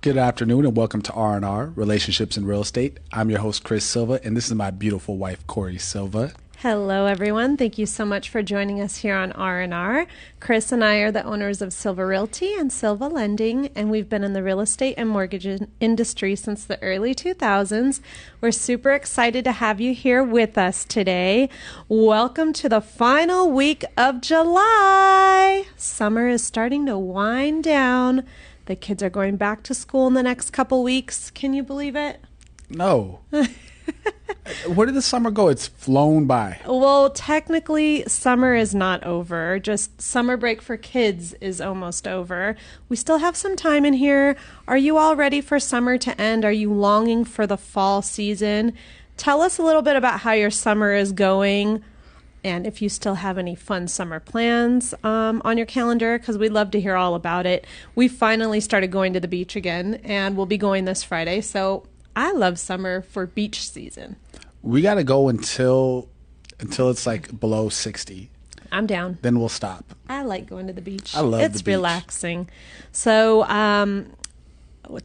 Good afternoon and welcome to R&R, Relationships in Real Estate. I'm your host, Chris Silva, and this is my beautiful wife, Corey Silva. Hello, everyone. Thank you so much for joining us here on R&R. Chris and I are the owners of Silva Realty and Silva Lending, and we've been in the real estate and mortgage industry since the early 2000s. We're super excited to have you here with us today. Welcome to the final week of July. Summer is starting to wind down. The kids are going back to school in the next couple weeks. Can you believe it? No. Where did the summer go? It's flown by. Well, technically, summer is not over. Just summer break for kids is almost over. We still have some time in here. Are you all ready for summer to end? Are you longing for the fall season? Tell us a little bit about how your summer is going and if you still have any fun summer plans on your calendar, because we'd love to hear all about it. We finally started going to the beach again, and we'll be going this Friday. So I love summer for beach season. We got to go until it's like below 60. I'm down. Then we'll stop. I like going to the beach. I love the It's beach. relaxing. So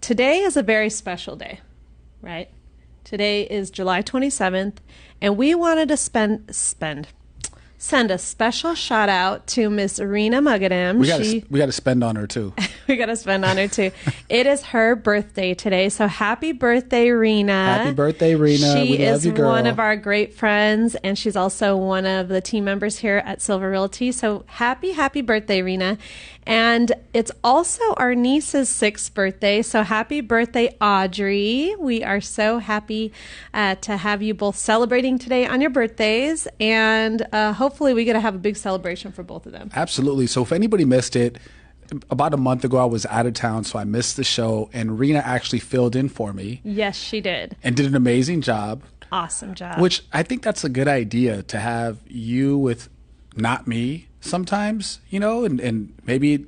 today is a very special day, right? Today is July 27th, and we wanted to send a special shout out to Miss Rena Mugadam. We got to spend on her too. We got to spend on her too. It is her birthday today, so happy birthday, Rena. Happy birthday, Rena. She We love is you, girl. one of our great friends, and she's also one of the team members here at Silva Realty. So happy birthday, Rena. And it's also our niece's 6th birthday, so happy birthday, Audrey. We are so happy to have you both celebrating today on your birthdays, and hopefully we get to have a big celebration for both of them. Absolutely. So if anybody missed it, about a month ago I was out of town, so I missed the show, and Rena actually filled in for me. Yes, she did. And did an amazing job. Awesome job. Which I think that's a good idea, to have you with not me sometimes, and maybe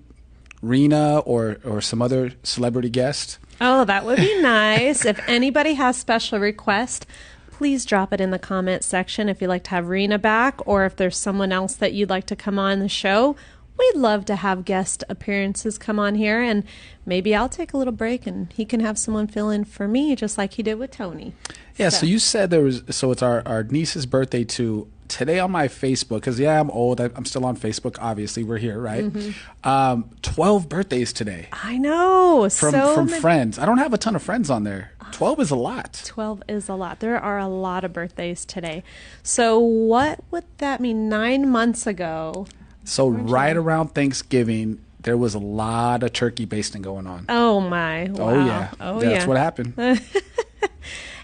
Rena or some other celebrity guest. Oh, that would be nice. If anybody has special requests, please drop it in the comment section if you'd like to have Rena back, or if there's someone else that you'd like to come on the show. We'd love to have guest appearances come on here, and maybe I'll take a little break and he can have someone fill in for me, just like he did with Tony. Yeah, so you said it's our niece's birthday too. Today on my Facebook, because I'm old, I'm still on Facebook, obviously, we're here, right? Mm-hmm. 12 birthdays today. I know. From friends. I don't have a ton of friends on there. 12 is a lot. 12 is a lot. There are a lot of birthdays today. So what would that mean? 9 months ago. So right around Thanksgiving, there was a lot of turkey basting going on. Oh, my. Wow. Oh, yeah. That's what happened.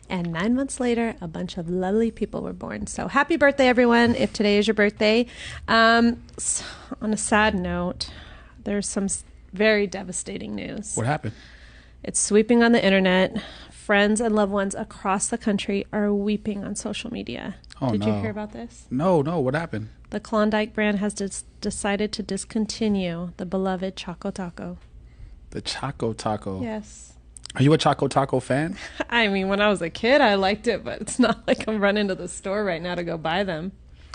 And 9 months later, a bunch of lovely people were born. So happy birthday, everyone, if today is your birthday. So on a sad note, there's some very devastating news. What happened? It's sweeping on the internet. Friends and loved ones across the country are weeping on social media. Oh, Did no. you hear about this? No. What happened? The Klondike brand has decided to discontinue the beloved Choco Taco. The Choco Taco. Yes. Are you a Choco Taco fan? I mean, when I was a kid, I liked it, but it's not like I'm running to the store right now to go buy them.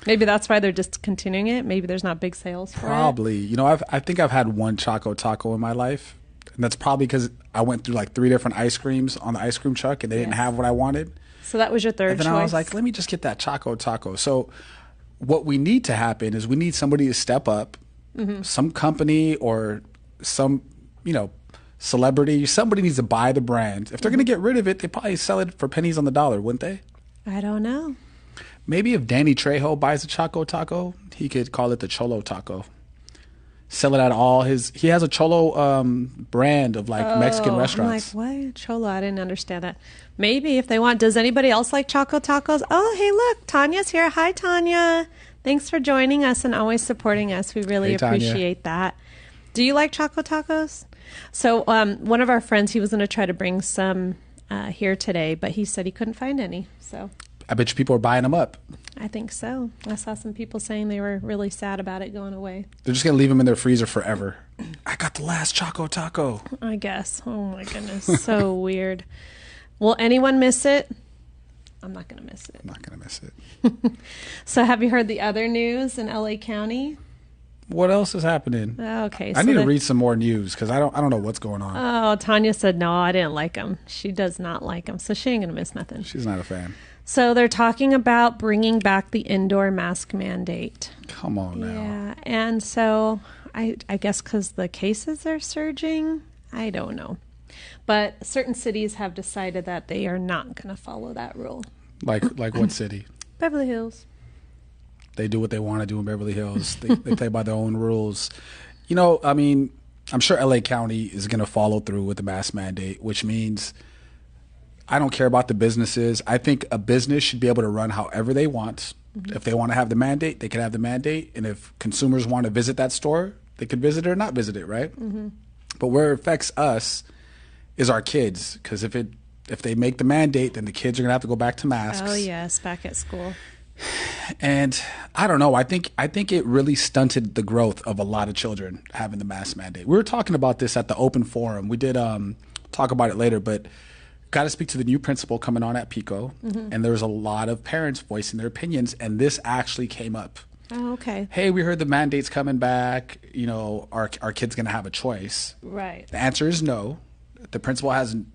Maybe that's why they're discontinuing it. Maybe there's not big sales for it. Probably. I think I've had one Choco Taco in my life. And that's probably because I went through like 3 different ice creams on the ice cream truck, and they didn't have what I wanted. So that was your third choice? And then I was like, let me just get that Choco Taco. So what we need to happen is we need somebody to step up, some company or some, celebrity. Somebody needs to buy the brand. If they're going to get rid of it, they probably sell it for pennies on the dollar, wouldn't they? I don't know. Maybe if Danny Trejo buys a Choco Taco, he could call it the Cholo Taco. Sell it at all he has a Cholo brand of like Mexican restaurants. I'm like, what? Cholo? I didn't understand that. Maybe if they want. Does anybody else like Choco Tacos? Oh, hey, look, Tanya's here. Hi, Tanya. Thanks for joining us and always supporting us. We really appreciate that. Do you like Choco Tacos? So one of our friends, he was going to try to bring some here today, but he said he couldn't find any. So I bet you people are buying them up. I think so. I saw some people saying they were really sad about it going away. They're just going to leave them in their freezer forever. I got the last Choco Taco. I guess. Oh, my goodness. So weird. Will anyone miss it? I'm not going to miss it. I'm not going to miss it. So have you heard the other news in LA County? What else is happening? Okay, I so need to read some more news because I don't know what's going on. Oh, Tanya said no, I didn't like him. She does not like him, so she ain't gonna miss nothing. She's not a fan. So they're talking about bringing back the indoor mask mandate. Come on now. Yeah, and so I guess because the cases are surging, I don't know. But certain cities have decided that they are not going to follow that rule. Like what city? Beverly Hills. They do what they want to do in Beverly Hills. They play by their own rules. You know, I mean, I'm sure LA County is going to follow through with the mask mandate, which means I don't care about the businesses. I think a business should be able to run however they want. Mm-hmm. If they want to have the mandate, they can have the mandate. And if consumers want to visit that store, they could visit it or not visit it, right? Mm-hmm. But where it affects us is our kids, because if they make the mandate, then the kids are going to have to go back to masks. Oh, yes, back at school. And I don't know. I think it really stunted the growth of a lot of children having the mask mandate. We were talking about this at the open forum. We did talk about it later, but got to speak to the new principal coming on at Pico, mm-hmm. and there was a lot of parents voicing their opinions, and this actually came up. Oh, okay. Hey, we heard the mandate's coming back. You know, our kid's going to have a choice. Right. The answer is no. The principal hasn't.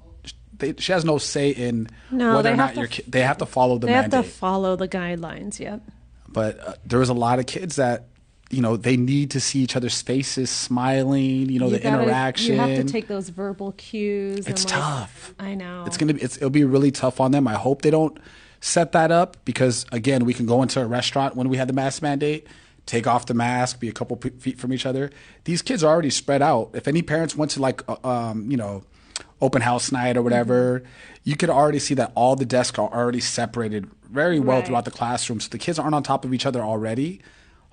She has no say in whether or not your kid. They have to follow the mandate. They have to follow the guidelines. Yep. But there was a lot of kids that, you know, they need to see each other's faces smiling. You know, the interaction. You have to take those verbal cues. It's tough. I know. It'll be really tough on them. I hope they don't set that up, because again, we can go into a restaurant when we had the mask mandate, take off the mask, be a couple feet from each other. These kids are already spread out. If any parents went to like you know, open house night or whatever, mm-hmm. you could already see that all the desks are already separated very well throughout the classroom, so the kids aren't on top of each other already.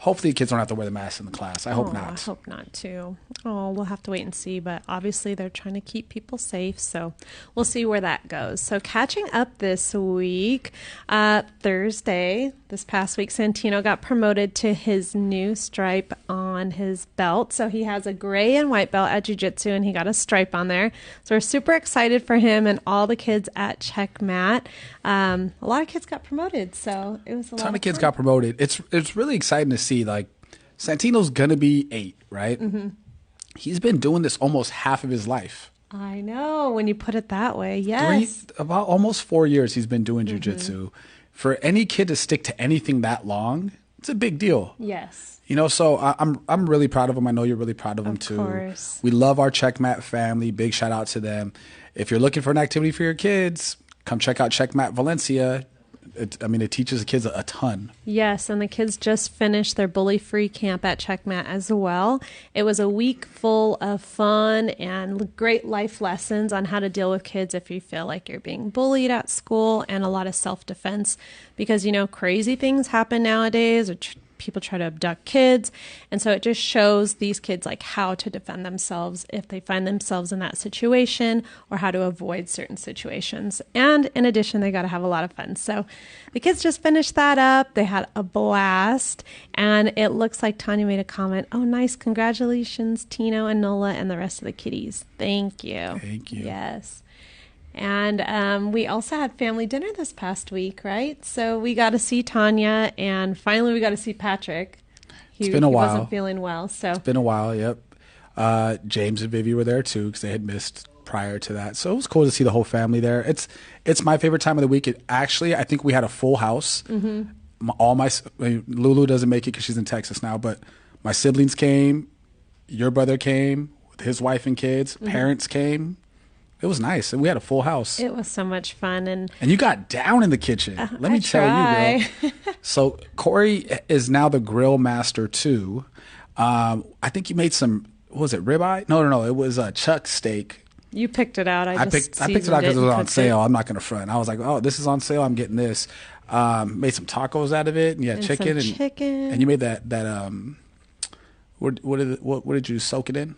Hopefully kids don't have to wear the mask in the class. I hope not. I hope not too. Oh, we'll have to wait and see, but obviously they're trying to keep people safe, so we'll see where that goes. So catching up this week, Thursday, this past week, Santino got promoted to his new stripe on his belt. So he has a gray and white belt at jiu-jitsu, and he got a stripe on there. So we're super excited for him and all the kids at Checkmat. A lot of kids got promoted, so it was a ton of kids got promoted. It's really exciting to see. Like, Santino's gonna be 8, right? Mm-hmm. He's been doing this almost half of his life. I know, when you put it that way. Yes, about almost 4 years he's been doing jiu-jitsu. Mm-hmm. For any kid to stick to anything that long, it's a big deal. Yes. You know, so I'm really proud of him. I know you're really proud of him too. Of course. We love our Checkmat family. Big shout out to them. If you're looking for an activity for your kids, come check out Checkmat Valencia. It teaches the kids a ton. Yes, and the kids just finished their bully-free camp at Checkmat as well. It was a week full of fun and great life lessons on how to deal with kids if you feel like you're being bullied at school, and a lot of self-defense, because, you know, crazy things happen nowadays, or people try to abduct kids, and so it just shows these kids like how to defend themselves if they find themselves in that situation, or how to avoid certain situations. And in addition, they got to have a lot of fun. So the kids just finished that up. They had a blast, and it looks like Tanya made a comment. Oh, nice. Congratulations, Tino and Nola and the rest of the kiddies. Thank you. Thank you. Yes. And we also had family dinner this past week, right? So we got to see Tanya, and finally we got to see Patrick. It's been a while. He wasn't feeling well, so. It's been a while, yep. James and Vivi were there too, because they had missed prior to that. So it was cool to see the whole family there. It's my favorite time of the week. I think we had a full house. Mm-hmm. Lulu doesn't make it because she's in Texas now, but my siblings came. Your brother came with his wife and kids. Mm-hmm. Parents came. It was nice, and we had a full house. It was so much fun, and you got down in the kitchen. Let me tell you, girl. So Corey is now the grill master too. I think you made some. What was it, ribeye? No. It was a chuck steak. You picked it out. I picked it out because it was on sale. I'm not going to front. I was like, oh, this is on sale. I'm getting this. Made some tacos out of it, and chicken, and you made that. What did you soak it in?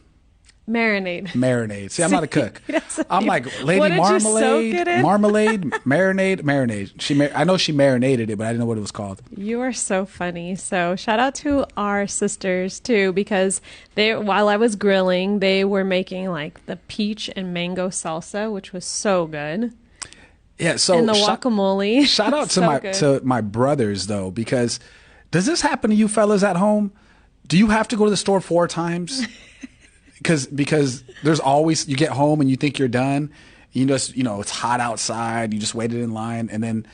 Marinade. See, I'm not a cook. I'm like Lady Marmalade, marinade. I know she marinated it, but I didn't know what it was called. You are so funny. So shout out to our sisters too, because while I was grilling, they were making like the peach and mango salsa, which was so good. Yeah. So and the guacamole. Shout out to my brothers though, because does this happen to you fellas at home? Do you have to go to the store 4 times? Because there's always, you get home and you think you're done. It's hot outside. You just waited in line, and then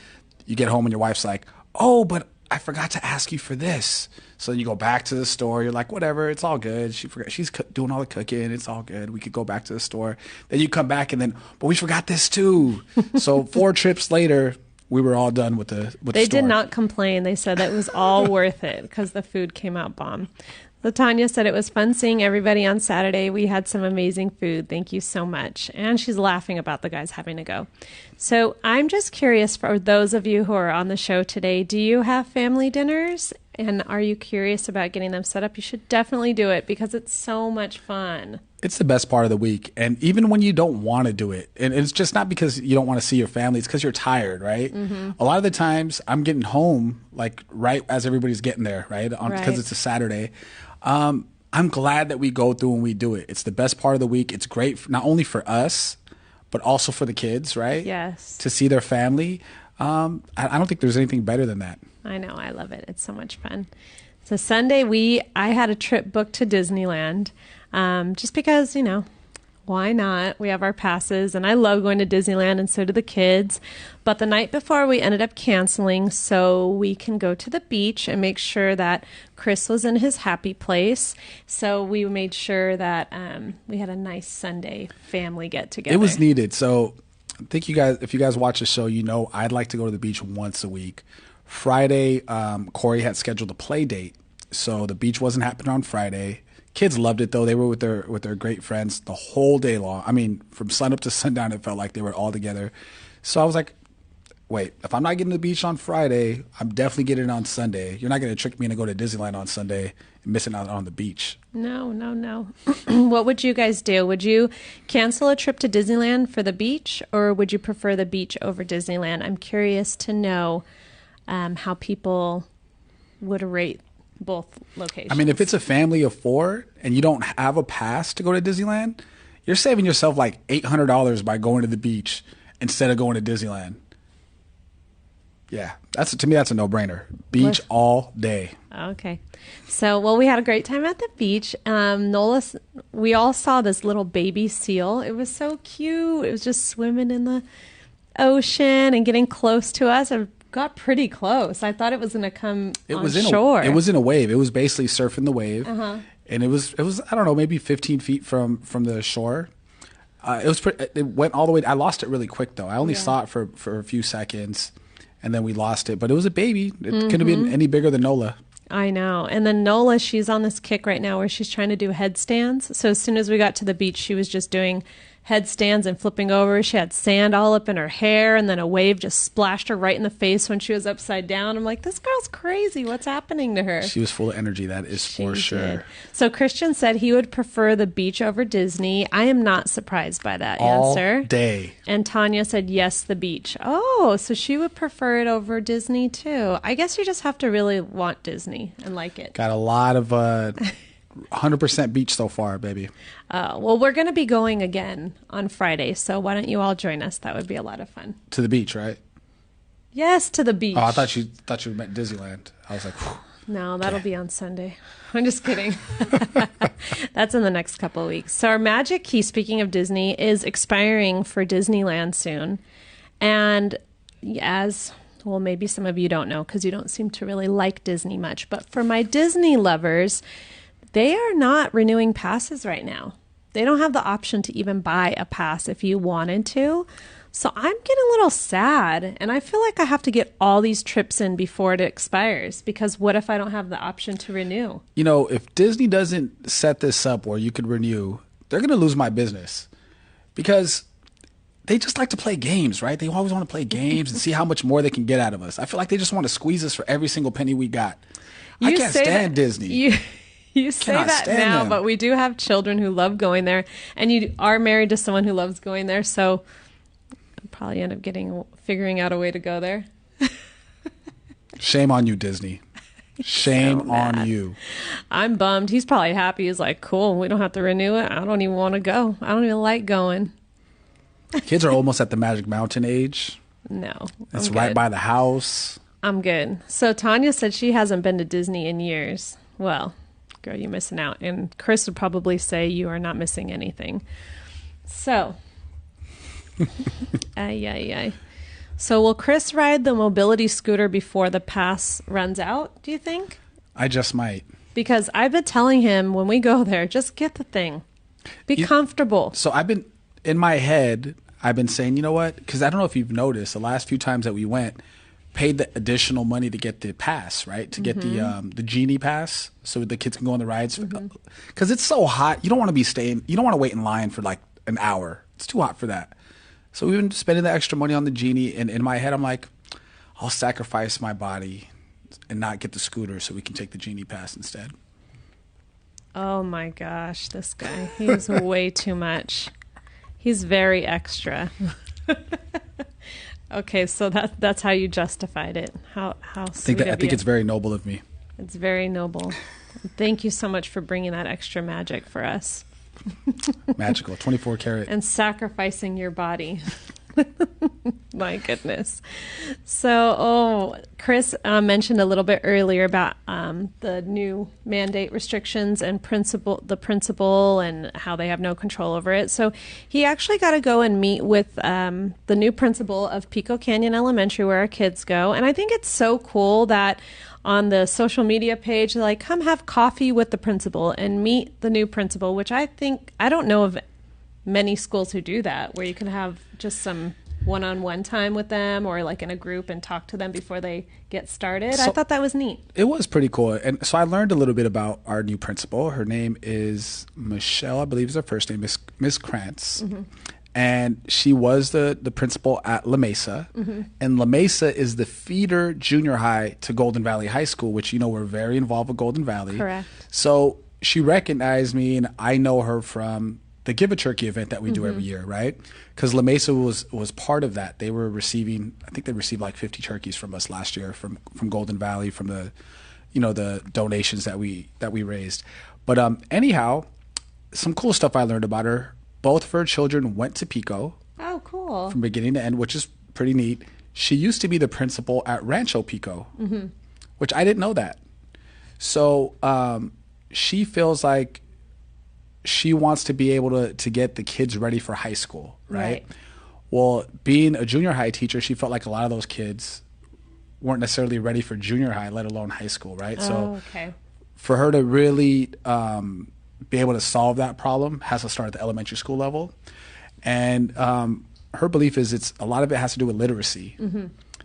you get home and your wife's like, "Oh, but I forgot to ask you for this." So you go back to the store. You're like, "Whatever, it's all good. She forgot. She's doing all the cooking. It's all good. We could go back to the store." Then you come back and then, but we forgot this too. So 4 trips later, we were all done with the store. They did not complain. They said that it was all worth it because the food came out bomb. Latanya said it was fun seeing everybody on Saturday. We had some amazing food. Thank you so much. And she's laughing about the guys having to go. So I'm just curious, for those of you who are on the show today, do you have family dinners? And are you curious about getting them set up? You should definitely do it because it's so much fun. It's the best part of the week. And even when you don't want to do it, and it's just not because you don't want to see your family, it's because you're tired, right? Mm-hmm. A lot of the times I'm getting home like right as everybody's getting there, right? Because it's a Saturday. I'm glad that we go through and we do it. It's the best part of the week. It's great not only for us, but also for the kids, right? Yes. To see their family. I don't think there's anything better than that. I know. I love it. It's so much fun. So Sunday, I had a trip booked to Disneyland just because, why not? We have our passes, and I love going to Disneyland, and so do the kids. But the night before, we ended up canceling so we can go to the beach and make sure that Chris was in his happy place. So we made sure that we had a nice Sunday family get-together. It was needed. So I think if you guys watch the show, I'd like to go to the beach once a week. Friday, Corey had scheduled a play date, so the beach wasn't happening on Friday. Kids loved it though. They were with their great friends the whole day long. I mean, from sunup to sundown, it felt like they were all together. So I was like, wait, if I'm not getting to the beach on Friday, I'm definitely getting it on Sunday. You're not going to trick me into go to Disneyland on Sunday and missing out on the beach. No. What would you guys do? Would you cancel a trip to Disneyland for the beach, or would you prefer the beach over Disneyland? I'm curious to know how people would rate both locations. I mean, if it's a family of 4 and you don't have a pass to go to Disneyland, you're saving yourself like $800 by going to the beach instead of going to Disneyland. Yeah, to me, that's a no-brainer. Beach all day. Okay. So, we had a great time at the beach. Nola, we all saw this little baby seal. It was so cute. It was just swimming in the ocean and getting close to us. It got pretty close. I thought it was going to come on shore. It was in a wave. It was basically surfing the wave. Uh-huh. And it was I don't know, maybe 15 feet from the shore. It went all the way. I lost it really quick, though. I only saw it for a few seconds, and then we lost it. But it was a baby. It couldn't have been any bigger than Nola. I know. And then Nola, she's on this kick right now where she's trying to do headstands. So as soon as we got to the beach, she was just doing headstands and flipping over. She had sand all up in her hair, and then a wave just splashed her right in the face when she was upside down. I'm like, this girl's crazy. What's happening to her? She was full of energy, that is for sure. Did. So Christian said he would prefer the beach over Disney. I am not surprised by that answer. All day. And Tanya said yes, the beach. Oh, so she would prefer it over Disney too. I guess you just have to really want Disney and like it. Got a lot of 100% beach so far, baby. Well, we're going to be going again on Friday, so why don't you all join us? That would be a lot of fun. To the beach, right? Yes, to the beach. Oh, I thought you meant Disneyland. I was like, whew. No, that'll be on Sunday. I'm just kidding. That's in the next couple of weeks. So our Magic Key, speaking of Disney, is expiring for Disneyland soon. And well, maybe some of you don't know because you don't seem to really like Disney much. But for my Disney lovers, they are not renewing passes right now. They don't have the option to even buy a pass if you wanted to. So I'm getting a little sad, and I feel like I have to get all these trips in before it expires, because what if I don't have the option to renew? If Disney doesn't set this up where you could renew, they're going to lose my business, because they just like to play games, right? They always want to play games and see how much more they can get out of us. I feel like they just want to squeeze us for every single penny we got. I can't stand Disney. You say that now, but we do have children who love going there, and you are married to someone who loves going there, so I'll probably end up figuring out a way to go there. Shame on you, Disney. Shame on you. I'm bummed. He's probably happy. He's like, cool, we don't have to renew it. I don't even want to go. I don't even like going. Kids are almost at the Magic Mountain age. No. It's right by the house. I'm good. So Tanya said she hasn't been to Disney in years. Well, are you missing out? And Chris would probably say you are not missing anything. So, So will Chris ride the mobility scooter before the pass runs out, do you think? I just might. Because I've been telling him when we go there, just get the thing. Be comfortable. So in my head, I've been saying, you know what? Because I don't know if you've noticed, the last few times that we went, paid the additional money to get the pass, right? To get the genie pass so the kids can go on the rides. Because it's so hot. You don't want to wait in line for like an hour. It's too hot for that. So we've been spending the extra money on the genie. And in my head, I'm like, I'll sacrifice my body and not get the scooter so we can take the genie pass instead. Oh my gosh, this guy. He's way too much. He's very extra. Okay, so that's how you justified it. How sweet of you. I think it's very noble of me. It's very noble. Thank you so much for bringing that extra magic for us. Magical, 24 karat. And sacrificing your body. My goodness. So, Chris mentioned a little bit earlier about the new mandate restrictions and the principal and how they have no control over it. So he actually got to go and meet with the new principal of Pico Canyon Elementary, where our kids go. And I think it's so cool that on the social media page, like, come have coffee with the principal and meet the new principal, which I don't know of many schools who do that, where you can have just some one-on-one time with them or like in a group and talk to them before they get started. I thought that was neat. It was pretty cool. And so I learned a little bit about our new principal. Her name is Michelle, I believe is her first name, Miss Krantz. Mm-hmm. And she was the principal at La Mesa. Mm-hmm. And La Mesa is the feeder junior high to Golden Valley High School, which, we're very involved with Golden Valley. Correct. So she recognized me, and I know her from the Give a Turkey event that we do every year, right? Because La Mesa was part of that. They were receiving, I think they received like 50 turkeys from us last year from Golden Valley, from the, the donations that we raised. But anyhow, some cool stuff I learned about her. Both of her children went to Pico. Oh, cool. From beginning to end, which is pretty neat. She used to be the principal at Rancho Pico, which I didn't know that. So she feels like she wants to be able to get the kids ready for high school, right? Well, being a junior high teacher, she felt like a lot of those kids weren't necessarily ready for junior high, let alone high school, right? So for her to really be able to solve that problem has to start at the elementary school level. And her belief is a lot of it has to do with literacy,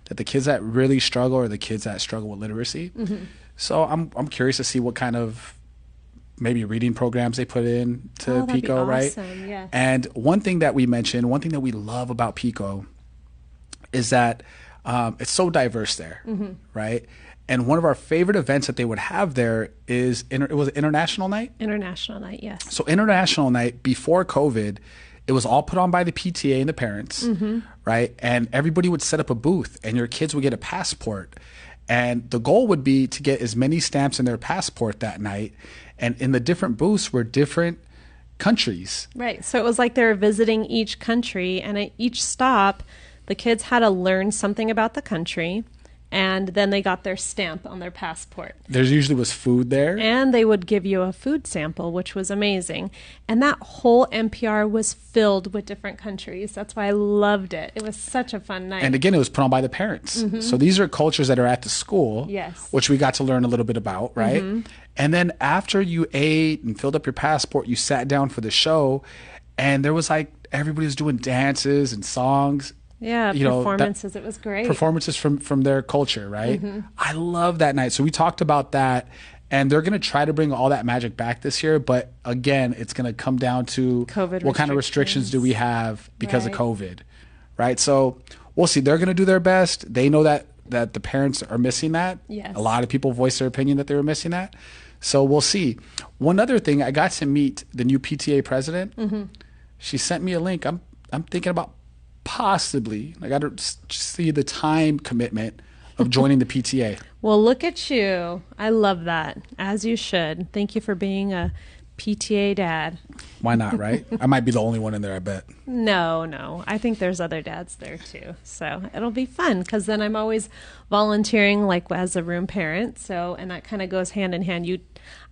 that the kids that really struggle are the kids that struggle with literacy. So I'm curious to see what kind of maybe reading programs they put in to Pico, right? Yeah. And one thing that we mentioned, one thing that we love about Pico is that it's so diverse there, right? And one of our favorite events that they would have there is, it was International Night? International Night, yes. So International Night, before COVID, it was all put on by the PTA and the parents, right? And everybody would set up a booth, and your kids would get a passport. And the goal would be to get as many stamps in their passport that night. And in the different booths were different countries. Right. So it was like they were visiting each country, and at each stop, the kids had to learn something about the country, and then they got their stamp on their passport. There usually was food there. And they would give you a food sample, which was amazing. And that whole NPR was filled with different countries. That's why I loved it. It was such a fun night. And again, it was put on by the parents. So these are cultures that are at the school, which we got to learn a little bit about, right? And then after you ate and filled up your passport, you sat down for the show, and there was like, everybody was doing dances and songs. Yeah, performances. It was great. Performances from their culture, right? I love that night. So we talked about that, and they're going to try to bring all that magic back this year. But again, it's going to come down to what kind of restrictions do we have because of COVID, right? So we'll see. They're going to do their best. They know that the parents are missing that. Yes. A lot of people voiced their opinion that they were missing that. So we'll see. One other thing, I got to meet the new PTA president. She sent me a link. I'm thinking about possibly, I got to see the time commitment of joining the PTA. Well, look at you. I love that, as you should. Thank you for being a PTA dad. Why not, right? I might be the only one in there, I bet. No. I think there's other dads there too. So it'll be fun because then I'm always volunteering like as a room parent. So, and that kind of goes hand in hand.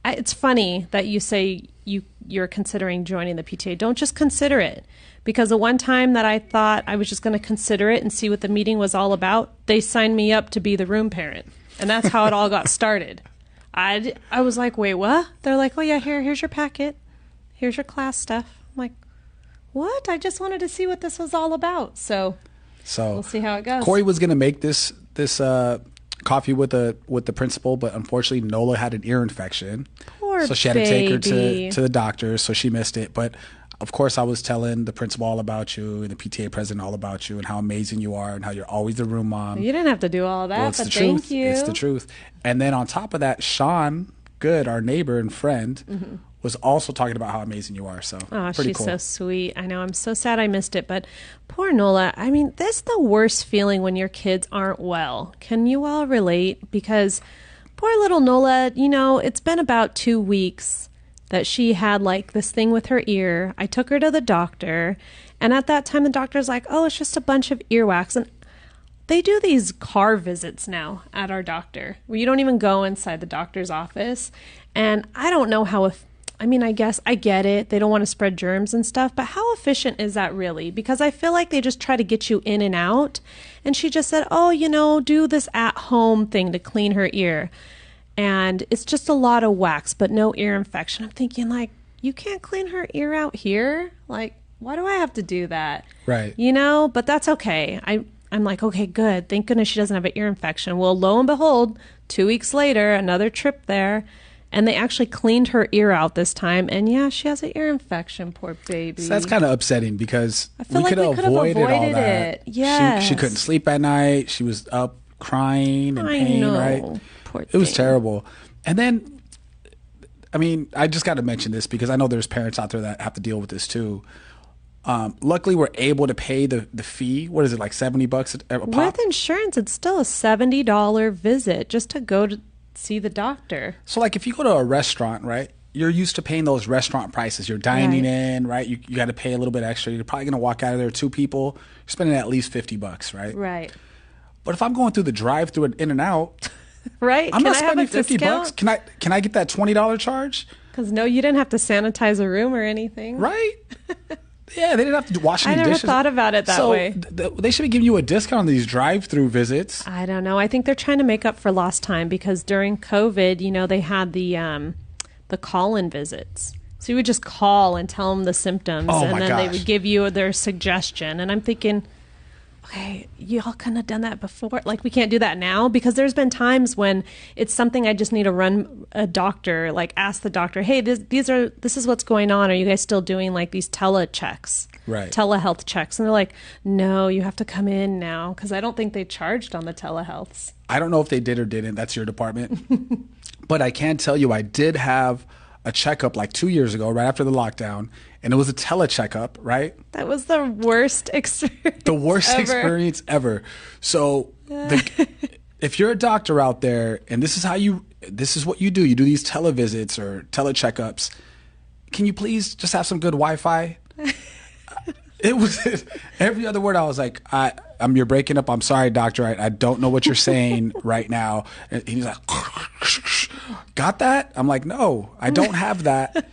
It's funny that you say you're considering joining the PTA. Don't just consider it, because the one time that I thought I was just going to consider it and see what the meeting was all about, they signed me up to be the room parent. And that's how it all got started. I was like, wait, what? They're like, oh yeah, here's your packet. Here's your class stuff. I'm like, what? I just wanted to see what this was all about. So we'll see how it goes. Corey was going to make this coffee with the principal, but unfortunately Nola had an ear infection. Poor so she had to take her to the doctor, so she missed it. But of course I was telling the principal all about you and the PTA president all about you and how amazing you are and how you're always the room mom. You didn't have to do all that, well, but thank you. It's the truth. And then on top of that, Sean Good, our neighbor and friend, was also talking about how amazing you are. So pretty cool. She's so sweet. I know. I'm so sad I missed it, but poor Nola. I mean, that's the worst feeling when your kids aren't well. Can you all relate? Because poor little Nola, it's been about 2 weeks that she had like this thing with her ear. I took her to the doctor, and at that time the doctor's like, oh, it's just a bunch of earwax. And they do these car visits now at our doctor where you don't even go inside the doctor's office. And I don't know I guess I get it. They don't want to spread germs and stuff, but how efficient is that really? Because I feel like they just try to get you in and out. And she just said, oh, do this at home thing to clean her ear. And it's just a lot of wax, but no ear infection. I'm thinking, like, you can't clean her ear out here? Like, why do I have to do that? Right. But that's okay. I'm like, okay, good. Thank goodness she doesn't have an ear infection. Well, lo and behold, 2 weeks later, another trip there. And they actually cleaned her ear out this time. And yeah, she has an ear infection, poor baby. So that's kind of upsetting because we could have avoided all that. Yes. She couldn't sleep at night. She was up crying in pain, right? Poor thing. It was terrible. And then, I just got to mention this because I know there's parents out there that have to deal with this too. Luckily, we're able to pay the fee. What is it, like $70 a pop? With insurance, it's still a $70 visit just to go to see the doctor. So like if you go to a restaurant, right, you're used to paying those restaurant prices. You're dining in, right? You got to pay a little bit extra. You're probably going to walk out of there 2 people. You're spending at least $50, right? Right. But if I'm going through the drive-through and In and Out, right? I'm not spending $50. Can I get that $20 charge? Because no, you didn't have to sanitize a room or anything, right? Yeah, they didn't have to wash any dishes. I never thought about it that way. They should be giving you a discount on these drive-through visits. I don't know. I think they're trying to make up for lost time because during COVID, they had the call-in visits. So you would just call and tell them the symptoms, and then they would give you their suggestion. And I'm thinking, okay, y'all couldn't have done that before. Like, we can't do that now because there's been times when it's something I just need to run a doctor, like ask the doctor, hey, this is what's going on. Are you guys still doing like these telechecks? Right. Telehealth checks. And they're like, no, you have to come in now because I don't think they charged on the telehealths. I don't know if they did or didn't. That's your department. But I can tell you I did have a checkup like 2 years ago, right after the lockdown, and it was a telecheckup, right? That was the worst experience. The worst experience ever. So, if you're a doctor out there, and this is what you do you do these televisits or telecheckups, can you please just have some good Wi-Fi? It was every other word. I was like, you're breaking up. I'm sorry, doctor. I don't know what you're saying right now. And he's like, got that? I'm like, no, I don't have that.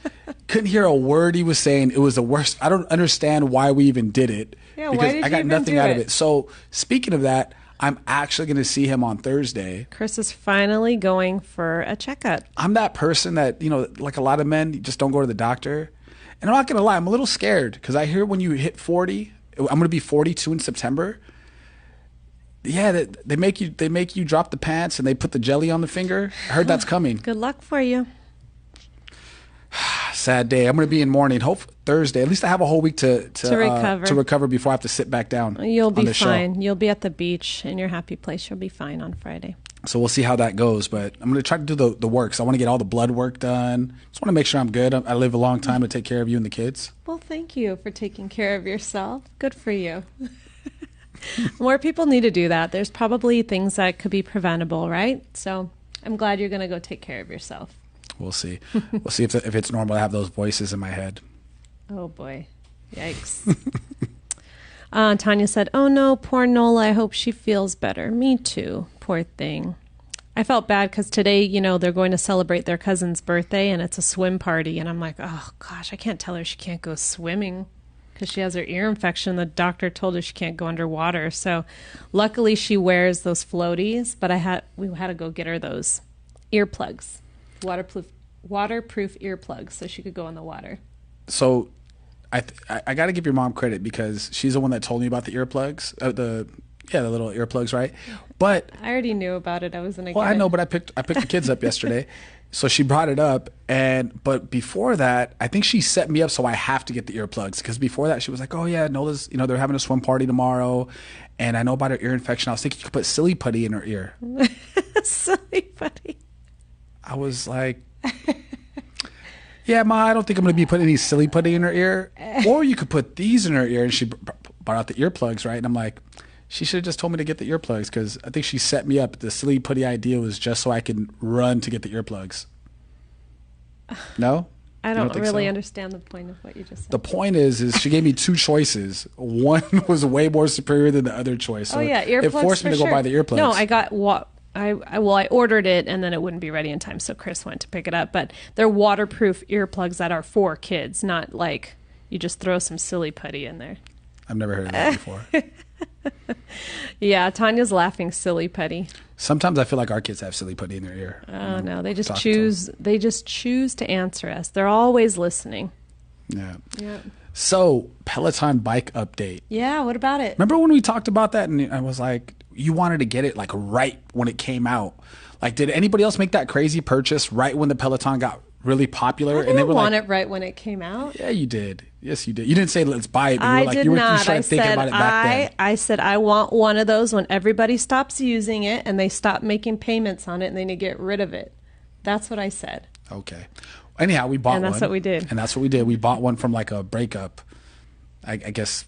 Couldn't hear a word he was saying. It was the worst. I don't understand why we even did it. Yeah, because why did I got you even nothing do out it? of it. So speaking of that, I'm actually going to see him on Thursday. Chris is finally going for a checkup. I'm that person that, like a lot of men, just don't go to the doctor. And I'm not going to lie, I'm a little scared because I hear when you hit 40, I'm going to be 42 in September. Yeah, they make you drop the pants and they put the jelly on the finger. I heard that's coming. Good luck for you. Sad day. I'm going to be in mourning. Hope Thursday. At least I have a whole week to recover before I have to sit back down. You'll be fine. You'll be at the beach in your happy place. You'll be fine on Friday. So we'll see how that goes. But I'm going to try to do the work. So I want to get all the blood work done. Just want to make sure I'm good. I live a long time to take care of you and the kids. Well, thank you for taking care of yourself. Good for you. More people need to do that. There's probably things that could be preventable, right? So I'm glad you're going to go take care of yourself. We'll see. We'll see if it's normal to have those voices in my head. Oh, boy. Yikes. Tanya said, oh, no, poor Nola. I hope she feels better. Me too. Poor thing. I felt bad because today, you know, they're going to celebrate their cousin's birthday, and it's a swim party. And I'm like, oh, gosh, I can't tell her she can't go swimming because she has her ear infection. The doctor told her she can't go underwater. So luckily she wears those floaties, but we had to go get her those earplugs, waterproof earplugs, so she could go in the water. So I got to give your mom credit because she's the one that told me about the earplugs, the little earplugs, right? But I already knew about it. I wasn't. Well, I know, but I picked the kids up yesterday, so she brought it up, but before that, I think she set me up so I have to get the earplugs because before that she was like, oh yeah, Nola's, you know, they're having a swim party tomorrow, and I know about her ear infection. I was thinking you could put silly putty in her ear. Silly putty. I was like. Yeah, Ma, I don't think I'm going to be putting any silly putty in her ear. Or you could put these in her ear. And she brought out the earplugs, right? And I'm like, she should have just told me to get the earplugs because I think she set me up. The silly putty idea was just so I can run to get the earplugs. No? I don't really understand the point of what you just said. The point is she gave me two choices. One was way more superior than the other choice. So earplugs. It forced me to go buy the earplugs. No, I got I ordered it and then it wouldn't be ready in time, so Chris went to pick it up. But they're waterproof earplugs that are for kids, not like you just throw some silly putty in there. I've never heard of that before. Yeah, Tanya's laughing. Silly putty. Sometimes I feel like our kids have silly putty in their ear. Oh no, they just choose. They just choose to answer us. They're always listening. Yeah. Yeah. So Peloton bike update. Yeah. What about it? Remember when we talked about that and I was like, you wanted to get it like right when it came out. Like, did anybody else make that crazy purchase right when the Peloton got really popular? I didn't want it right when it came out. Yeah, you did. Yes, you did. You didn't say let's buy it. But I did not. You started thinking about it back then. I said I want one of those when everybody stops using it and they stop making payments on it and they need to get rid of it. That's what I said. Okay. Anyhow, we bought one. And that's what we did. And that's what we did. We bought one from like a breakup. I guess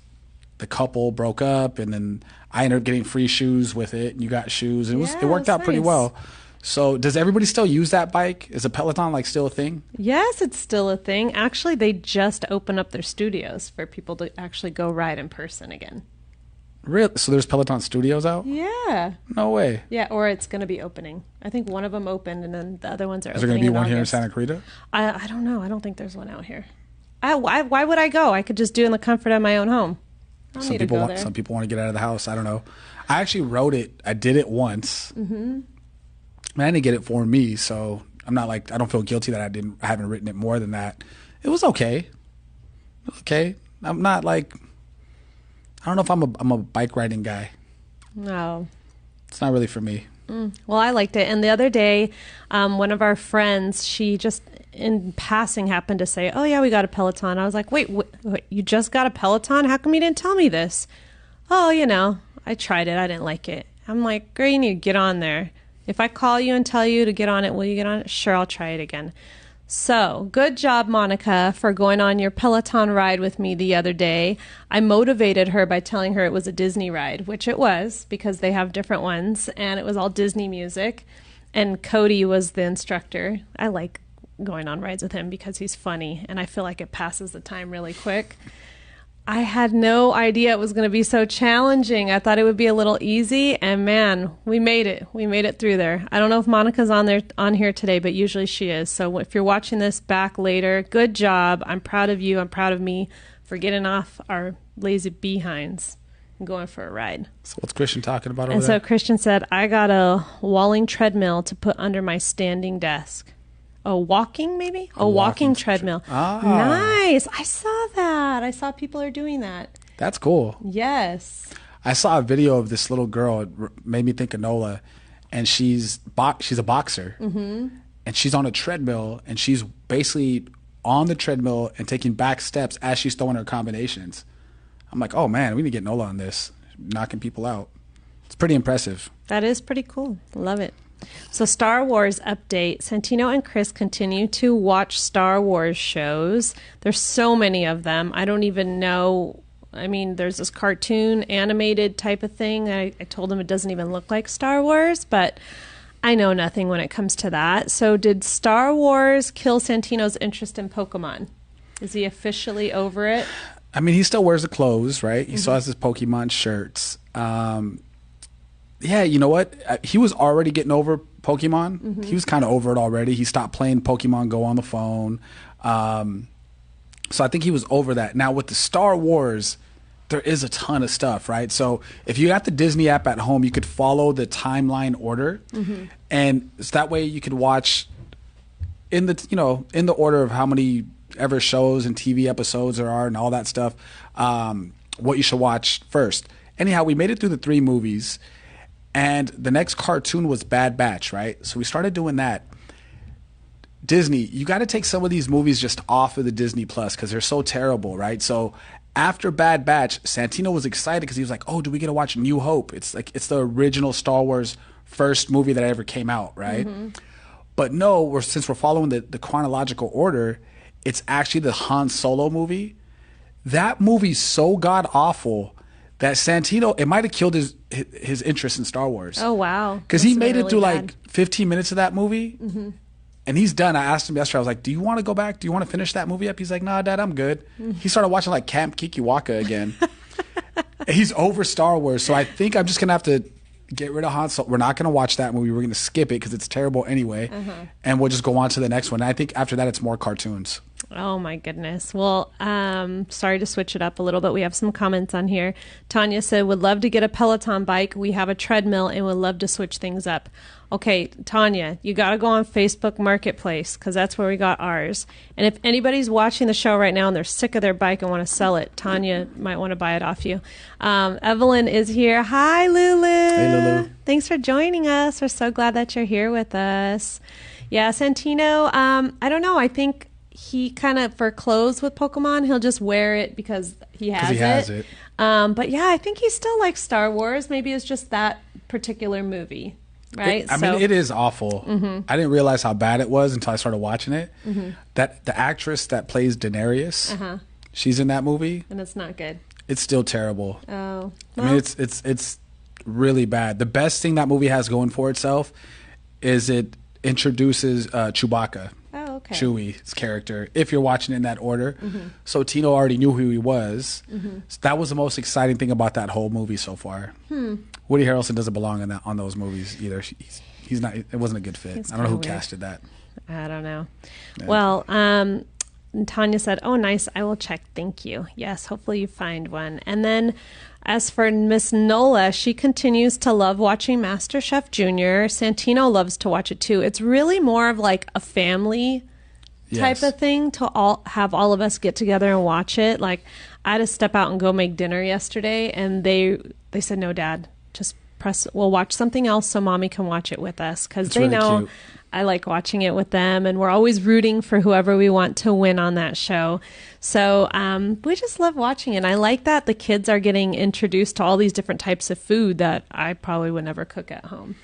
the couple broke up and then I ended up getting free shoes with it and you got shoes and it worked out pretty well. So does everybody still use that bike? Is a Peloton like still a thing? Yes, it's still a thing. Actually, they just opened up their studios for people to actually go ride in person again. Really? So there's Peloton studios out? Yeah. No way. Yeah, or it's going to be opening. I think one of them opened and then the other ones are opening. Is there going to be one August. here in Santa Clarita? I don't know. I don't think there's one out here. Why would I go? I could just do it in the comfort of my own home. I don't need to go there. Some people want to get out of the house. I don't know. I actually rode it. I did it once. Mm-hmm. I didn't get it for me, so I'm not like, I don't feel guilty that I haven't written it more than that. It was okay. Okay. I'm not like, I don't know if I'm a bike riding guy. No. It's not really for me. Well, I liked it. And the other day, one of our friends, she just in passing happened to say, oh yeah, we got a Peloton. I was like, wait, you just got a Peloton? How come you didn't tell me this? Oh, you know, I tried it. I didn't like it. I'm like, girl, you need to get on there. If I call you and tell you to get on it, will you get on it? Sure, I'll try it again. So, good job, Monica, for going on your Peloton ride with me the other day. I motivated her by telling her it was a Disney ride, which it was, because they have different ones, and it was all Disney music. And Cody was the instructor. I like going on rides with him because he's funny, and I feel like it passes the time really quick. I had no idea it was going to be so challenging. I thought it would be a little easy, and man, we made it. We made it through there. I don't know if Monica's on here today, but usually she is. So if you're watching this back later, good job. I'm proud of you. I'm proud of me for getting off our lazy behinds and going for a ride. So what's Christian talking about over there? And so Christian said, I got a walling treadmill to put under my standing desk. A walking treadmill. Ah. Nice. I saw that. I saw people are doing that. That's cool. Yes. I saw a video of this little girl. It made me think of Nola. And she's a boxer. Mm-hmm. And she's on a treadmill. And she's basically on the treadmill and taking back steps as she's throwing her combinations. I'm like, oh, man, we need to get Nola on this. Knocking people out. It's pretty impressive. That is pretty cool. Love it. So Star Wars update. Santino and Chris continue to watch Star Wars shows. There's so many of them. I don't even know. I mean, there's this cartoon animated type of thing. I told them it doesn't even look like Star Wars, but I know nothing when it comes to that. So did Star Wars kill Santino's interest in Pokemon? Is he officially over it? I mean, he still wears the clothes, right? He still has his Pokemon shirts. Yeah, you know what? He was already getting over Pokemon. He was kind of over it already. He stopped playing Pokemon Go on the phone. So I think he was over that. Now with the Star Wars, there is a ton of stuff, right? So if you got the Disney app at home, you could follow the timeline order, and so that way you could watch in the order of how many ever shows and TV episodes there are and all that stuff. What you should watch first. Anyhow, we made it through the 3 movies, and the next cartoon was Bad Batch, right? So we started doing that. Disney, you got to take some of these movies just off of the Disney Plus because they're so terrible, right? So after Bad Batch, Santino was excited because he was like, "Oh, do we get to watch New Hope?" It's the original Star Wars first movie that ever came out, right? But no, since we're following the chronological order, it's actually the Han Solo movie. That movie's so god awful that Santino, it might have killed his interest in Star Wars. Oh wow! Because he made it really through bad. like 15 minutes of that movie. And he's done. I asked him yesterday, I was like, do you want to go back? Do you want to finish that movie up? He's like, nah, Dad, I'm good. He started watching like Camp Kikiwaka again. He's over Star Wars. So I think I'm just going to have to get rid of Han Solo. We're not going to watch that movie. We're going to skip it because it's terrible anyway. And we'll just go on to the next one. And I think after that, it's more cartoons. Oh my goodness. Well, sorry to switch it up a little, but we have some comments on here. Tanya said, would love to get a Peloton bike. We have a treadmill and would love to switch things up. Okay, Tanya, you got to go on Facebook Marketplace because that's where we got ours. And if anybody's watching the show right now and they're sick of their bike and want to sell it, Tanya might want to buy it off you. Evelyn is here. Hi, Lulu. Hey, Lulu. Thanks for joining us. We're so glad that you're here with us. Yeah, Santino, I don't know. I think he kind of, for clothes with Pokemon, he'll just wear it because he has it. But yeah, I think he still likes Star Wars. Maybe it's just that particular movie. Right. I mean, it is awful. I didn't realize how bad it was until I started watching it. That the actress that plays Daenerys, she's in that movie, and it's not good. It's still terrible. Oh, I mean, it's really bad. The best thing that movie has going for itself is it introduces Chewbacca. Oh, okay. Chewie's character, if you're watching in that order. So Tino already knew who he was. So that was the most exciting thing about that whole movie so far. Woody Harrelson doesn't belong on those movies either. He's not. It wasn't a good fit. I don't know who casted that. I don't know. Yeah. Well, Tanya said, "Oh, nice. I will check. Thank you. Yes, hopefully you find one." And then, as for Miss Nola, she continues to love watching MasterChef Junior. Santino loves to watch it too. It's really more of like a family type of thing to have all of us get together and watch it. Like I had to step out and go make dinner yesterday, and they said, "No, Dad, just we'll watch something else so Mommy can watch it with us," because they really know cute. I like watching it with them, and we're always rooting for whoever we want to win on that show. So we just love watching it. And I like that the kids are getting introduced to all these different types of food that I probably would never cook at home.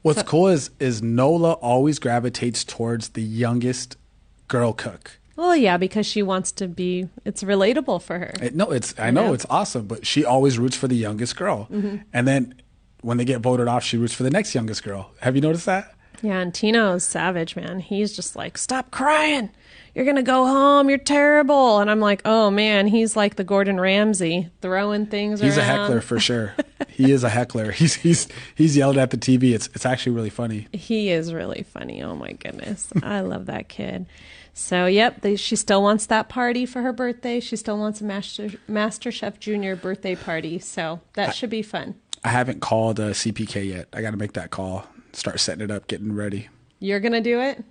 What's cool is Nola always gravitates towards the youngest girl cook. Well, yeah, because she wants to be. It's relatable for her. I know it's awesome, but she always roots for the youngest girl, and then when they get voted off, she roots for the next youngest girl. Have you noticed that? Yeah, and Tino's savage, man. He's just like, "Stop crying. You're going to go home. You're terrible." And I'm like, oh, man, he's like the Gordon Ramsay throwing things He's around. a heckler for sure. He is a heckler. He's yelled at the TV. It's actually really funny. He is really funny. Oh, my goodness. I love that kid. So, yep, she still wants that party for her birthday. She still wants a MasterChef Junior birthday party. So that should be fun. I haven't called CPK yet. I got to make that call. Start setting it up, getting ready. You're going to do it?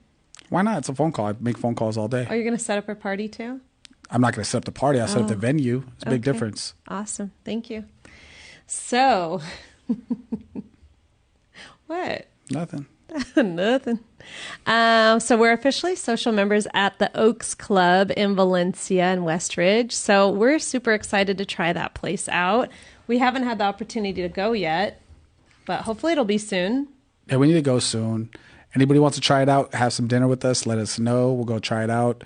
Why not? It's a phone call. I make phone calls all day. Oh, you're going to set up a party too? I'm not going to set up the party. I'll set up the venue. It's a big difference. Awesome. Thank you. So, what? Nothing. Nothing. So we're officially social members at the Oaks Club in Valencia and Westridge. So we're super excited to try that place out. We haven't had the opportunity to go yet, but hopefully it'll be soon. Yeah, we need to go soon. Anybody wants to try it out, have some dinner with us, let us know. We'll go try it out.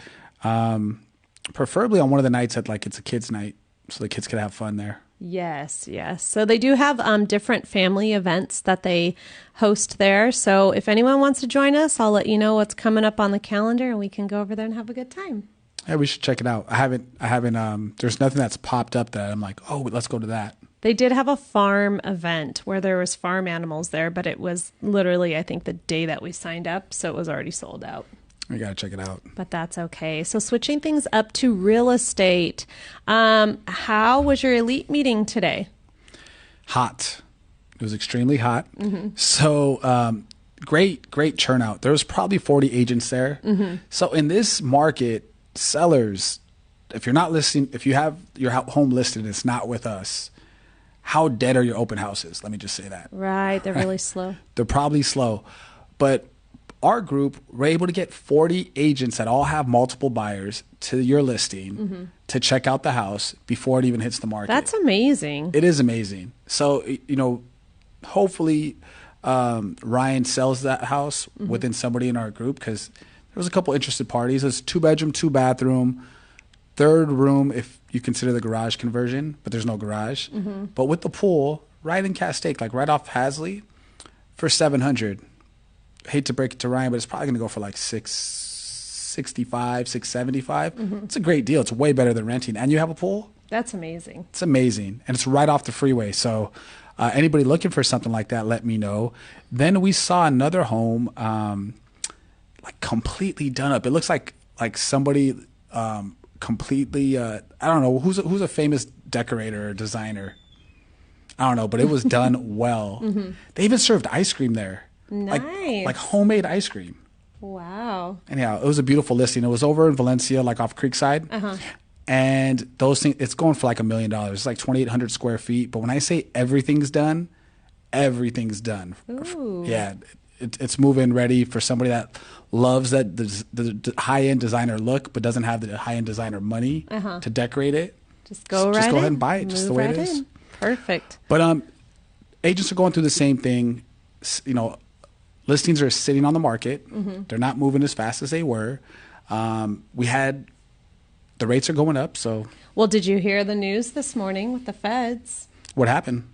Preferably on one of the nights that like it's a kids' night. so the kids could have fun there. Yes, yes. So they do have different family events that they host there. So if anyone wants to join us, I'll let you know what's coming up on the calendar, and we can go over there and have a good time. Yeah, we should check it out. I haven't. There's nothing that's popped up that I'm like, oh, let's go to that. They did have a farm event where there was farm animals there, but it was literally, I think, the day that we signed up, so it was already sold out. We got to check it out. But that's okay. So switching things up to real estate. How was your elite meeting today? Hot. It was extremely hot. So great turnout. There was probably 40 agents there. So in this market, sellers, if you're not listing, if you have your home listed and it's not with us, how dead are your open houses? Let me just say that. Right. They're really slow. They're probably slow. But our group, we're able to get 40 agents that all have multiple buyers to your listing to check out the house before it even hits the market. That's amazing. It is amazing. So, hopefully Ryan sells that house within somebody in our group, because there was a couple interested parties. It's 2-bedroom, 2-bathroom, 3rd room if you consider the garage conversion, but there's no garage. But with the pool, right in Castaic, like right off Hasley, for $700. Hate to break it to Ryan, but it's probably going to go for like $665, $675. It's a great deal. It's way better than renting. And you have a pool? That's amazing. It's amazing. And it's right off the freeway. So anybody looking for something like that, let me know. Then we saw another home like completely done up. It looks like somebody completely, I don't know, who's a famous decorator or designer? I don't know, but it was done well. They even served ice cream there. Nice. Like homemade ice cream. Wow. Anyhow, it was a beautiful listing. It was over in Valencia, like off Creekside. And those things, it's going for like $1 million. It's like 2,800 square feet. But when I say everything's done, everything's done. Ooh. Yeah, it's move-in ready for somebody that loves that the high-end designer look, but doesn't have the high-end designer money to decorate it. Just go ahead in. and buy it, just the way it is. Perfect. But agents are going through the same thing. Listings are sitting on the market. They're not moving as fast as they were. The rates are going up. So, well, did you hear the news this morning with the feds? What happened?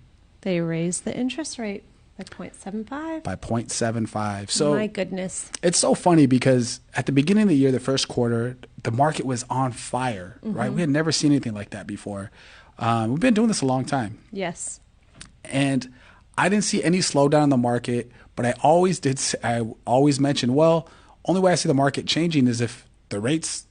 They raised the interest rate by 0.75. By 0.75. So, my goodness. It's so funny because at the beginning of the year, the first quarter, the market was on fire, right? We had never seen anything like that before. We've been doing this a long time. Yes. And I didn't see any slowdown in the market, but I always mentioned, well, only way I see the market changing is if the rates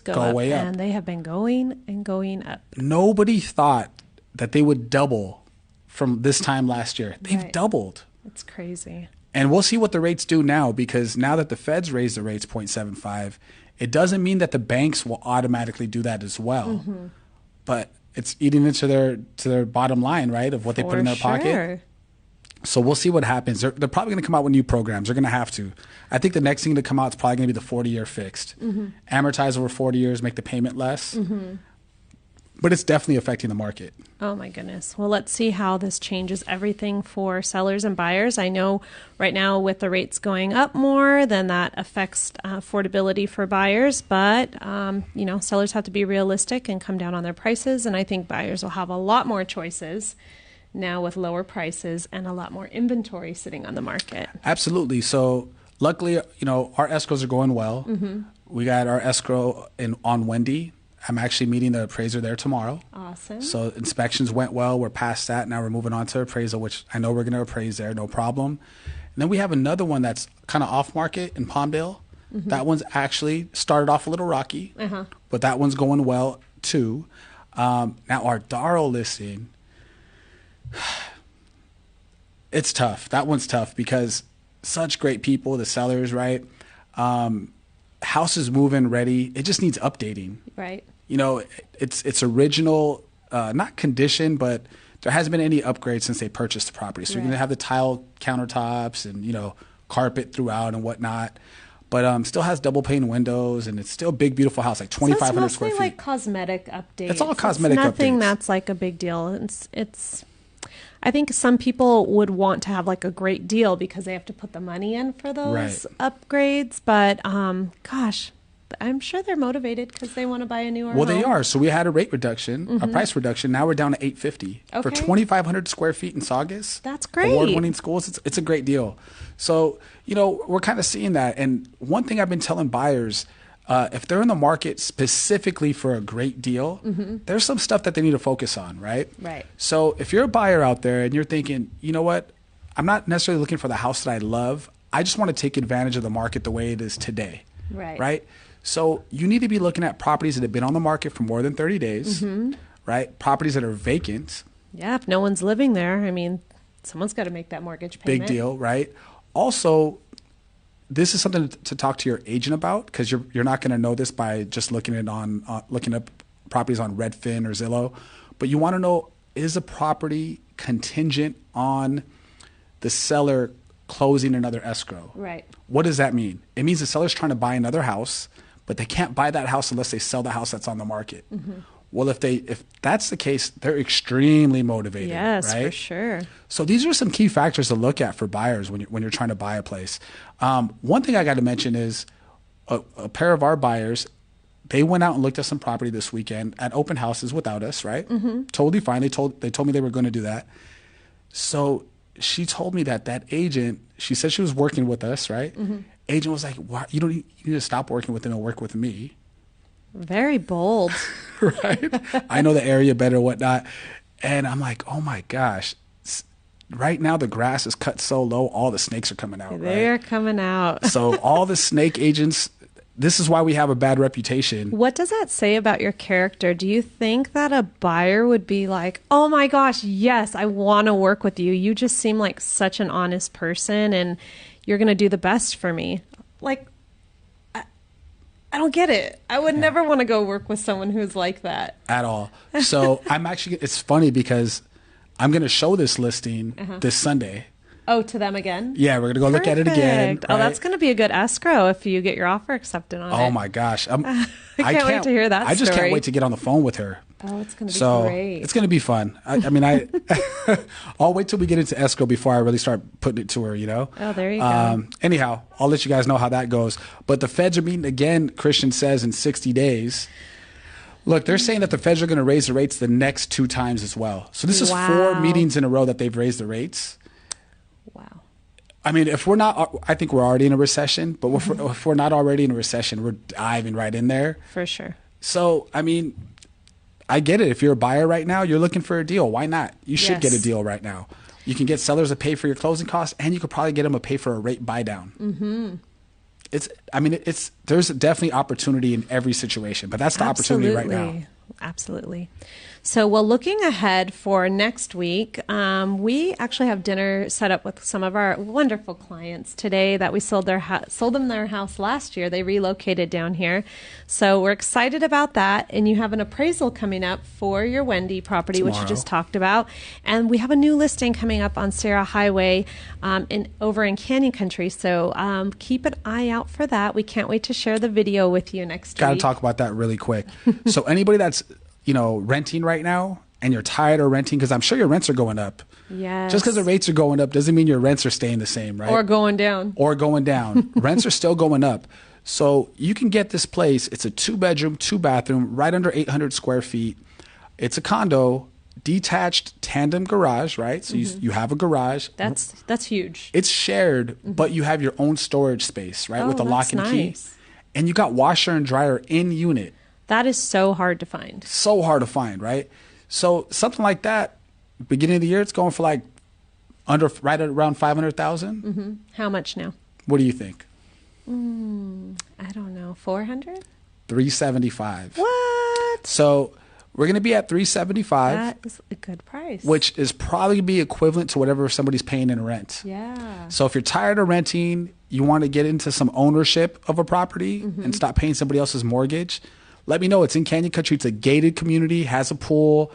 go up, way up. And they have been going and going up. Nobody thought that they would double from this time last year. They've doubled. It's crazy. And we'll see what the rates do now, because now that the feds raised the rates 0.75, it doesn't mean that the banks will automatically do that as well. But it's eating into their bottom line, right, of what they put in their pocket. So we'll see what happens. They're probably going to come out with new programs. They're going to have to. I think the next thing to come out is probably going to be the 40-year fixed. Amortize over 40 years, make the payment less. But it's definitely affecting the market. Oh, my goodness. Well, let's see how this changes everything for sellers and buyers. I know right now with the rates going up more, then that affects affordability for buyers. But, sellers have to be realistic and come down on their prices. And I think buyers will have a lot more choices now with lower prices and a lot more inventory sitting on the market. Absolutely. So luckily, our escrows are going well. We got our escrow on Wendy. I'm actually meeting the appraiser there tomorrow. Awesome. So inspections went well. We're past that. Now we're moving on to appraisal, which I know we're going to appraise there. No problem. And then we have another one that's kind of off market in Palmdale. That one's actually started off a little rocky, but that one's going well too. Now our Darrow listing, it's tough. That one's tough because such great people, the sellers, right? House is moving ready. It just needs updating. Right. It's original, not condition, but there hasn't been any upgrades since they purchased the property. So you're going to have the tile countertops and, carpet throughout and whatnot. But still has double pane windows, and it's still a big, beautiful house, like 2,500 square feet. It's mostly like cosmetic updates. It's all cosmetic updates. Nothing that's like a big deal. It's. I think some people would want to have like a great deal because they have to put the money in for those upgrades. But gosh, I'm sure they're motivated because they want to buy a newer home. Well, they are. So we had a rate reduction, a price reduction. Now we're down to $850 for 2,500 square feet in Saugus. That's great. Award-winning schools. It's a great deal. So, we're kind of seeing that. And one thing I've been telling buyers, if they're in the market specifically for a great deal, there's some stuff that they need to focus on, right? Right. So if you're a buyer out there and you're thinking, you know what, I'm not necessarily looking for the house that I love. I just want to take advantage of the market the way it is today. Right. Right. So you need to be looking at properties that have been on the market for more than 30 days, right? Properties that are vacant. Yeah. If no one's living there, I mean, someone's got to make that mortgage payment. Big deal, right? Also, this is something to talk to your agent about, because you're not going to know this by just looking up properties on Redfin or Zillow. But you want to know, is a property contingent on the seller closing another escrow? Right. What does that mean? It means the seller's trying to buy another house, but they can't buy that house unless they sell the house that's on the market. Well, if that's the case, they're extremely motivated. Yes, right? for sure. So these are some key factors to look at for buyers when you're trying to buy a place. One thing I got to mention is a pair of our buyers, they went out and looked at some property this weekend at open houses without us, right? Totally fine. They told me they were going to do that. So she told me that agent, she said she was working with us, right? Agent was like, "Why you need to stop working with them and work with me." Very bold. Right? I know the area better, whatnot. And I'm like, oh my gosh. Right now the grass is cut so low, all the snakes are coming out. They're coming out. So all the snake agents, this is why we have a bad reputation. What does that say about your character? Do you think that a buyer would be like, oh my gosh, yes, I want to work with you. You just seem like such an honest person and you're going to do the best for me. Like, I don't get it. I would never want to go work with someone who's like that. At all. So it's funny because I'm going to show this listing this Sunday. Oh, to them again? Yeah, we're going to go look at it again. Right? Oh, that's going to be a good escrow if you get your offer accepted on it. Oh my gosh. I can't wait to hear that I just can't wait to get on the phone with her. Oh, it's going to be great. It's going to be fun. I'll wait till we get into escrow before I really start putting it to her, Oh, there you go. Anyhow, I'll let you guys know how that goes. But the feds are meeting again, Christian says, in 60 days. Look, they're saying that the feds are going to raise the rates the next 2 times as well. So this is 4 meetings in a row that they've raised the rates. Wow. I mean, if we're not, I think we're already in a recession, but if we're not already in a recession, we're diving right in there. For sure. So, I mean, I get it. If you're a buyer right now, you're looking for a deal. Why not? You should get a deal right now. You can get sellers to pay for your closing costs, and you could probably get them to pay for a rate buy down. There's definitely opportunity in every situation, but that's the opportunity right now. Absolutely. So, looking ahead for next week, we actually have dinner set up with some of our wonderful clients today that we sold them their house last year. They relocated down here. So we're excited about that. And you have an appraisal coming up for your Wendy property, tomorrow, which you just talked about. And we have a new listing coming up on Sarah Highway over in Canyon Country. So keep an eye out for that. We can't wait to share the video with you next week. Got to talk about that really quick. So anybody that's renting right now and you're tired of renting, because I'm sure your rents are going up. Yes. Just because the rates are going up doesn't mean your rents are staying the same, right? Or going down. Rents are still going up. So you can get this place. It's a 2-bedroom, 2-bathroom, right under 800 square feet. It's a condo, detached tandem garage, right? So you have a garage. That's huge. It's shared, but you have your own storage space, right? With a lock and key. And you got washer and dryer in unit. That is so hard to find. So hard to find, right? So something like that, beginning of the year, it's going for right around 500,000. How much now? What do you think? I don't know. 400? 375. What? So we're going to be at 375. That is a good price. Which is probably be equivalent to whatever somebody's paying in rent. Yeah. So if you're tired of renting, you want to get into some ownership of a property and stop paying somebody else's mortgage, let me know. It's in Canyon Country. It's a gated community, has a pool,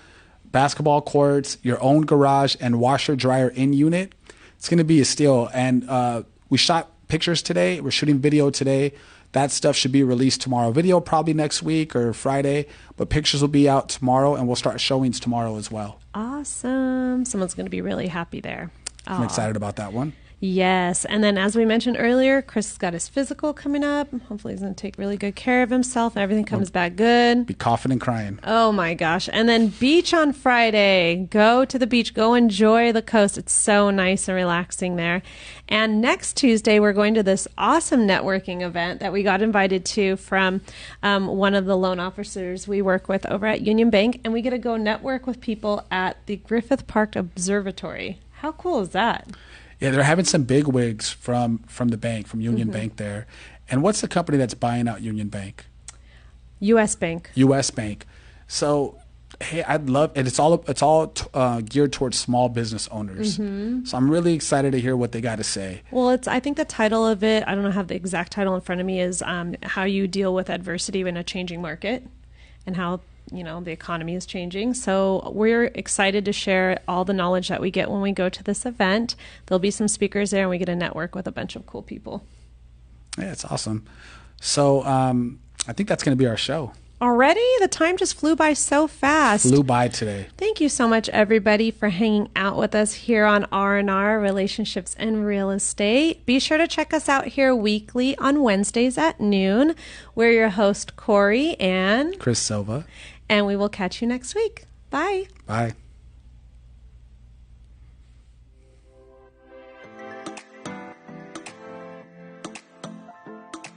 basketball courts, your own garage, and washer dryer in unit. It's going to be a steal. And we shot pictures today. We're shooting video today. That stuff should be released tomorrow. Video probably next week or Friday, but pictures will be out tomorrow, and we'll start showings tomorrow as well. Awesome. Someone's going to be really happy there. I'm excited about that one. Yes. And then, as we mentioned earlier, Chris has got his physical coming up. Hopefully, he's going to take really good care of himself and everything comes back good. Be coughing and crying. Oh, my gosh. And then beach on Friday. Go to the beach. Go enjoy the coast. It's so nice and relaxing there. And next Tuesday, we're going to this awesome networking event that we got invited to from one of the loan officers we work with over at Union Bank. And we get to go network with people at the Griffith Park Observatory. How cool is that? Yeah, they're having some big wigs from the bank, from Union Bank there. And what's the company that's buying out Union Bank? U.S. Bank. U.S. Bank. So, hey, I'd love, and it's all geared towards small business owners. So I'm really excited to hear what they got to say. Well, I think the title of it, I don't have the exact title in front of me, is how you deal with adversity in a changing market and how the economy is changing. So we're excited to share all the knowledge that we get when we go to this event. There'll be some speakers there and we get to network with a bunch of cool people. Yeah, it's awesome. So I think that's going to be our show. Already? The time just flew by so fast. Flew by today. Thank you so much, everybody, for hanging out with us here on R&R, Relationships in Real Estate. Be sure to check us out here weekly on Wednesdays at noon. We're your host, Corey and Chris Silva. And we will catch you next week. Bye. Bye.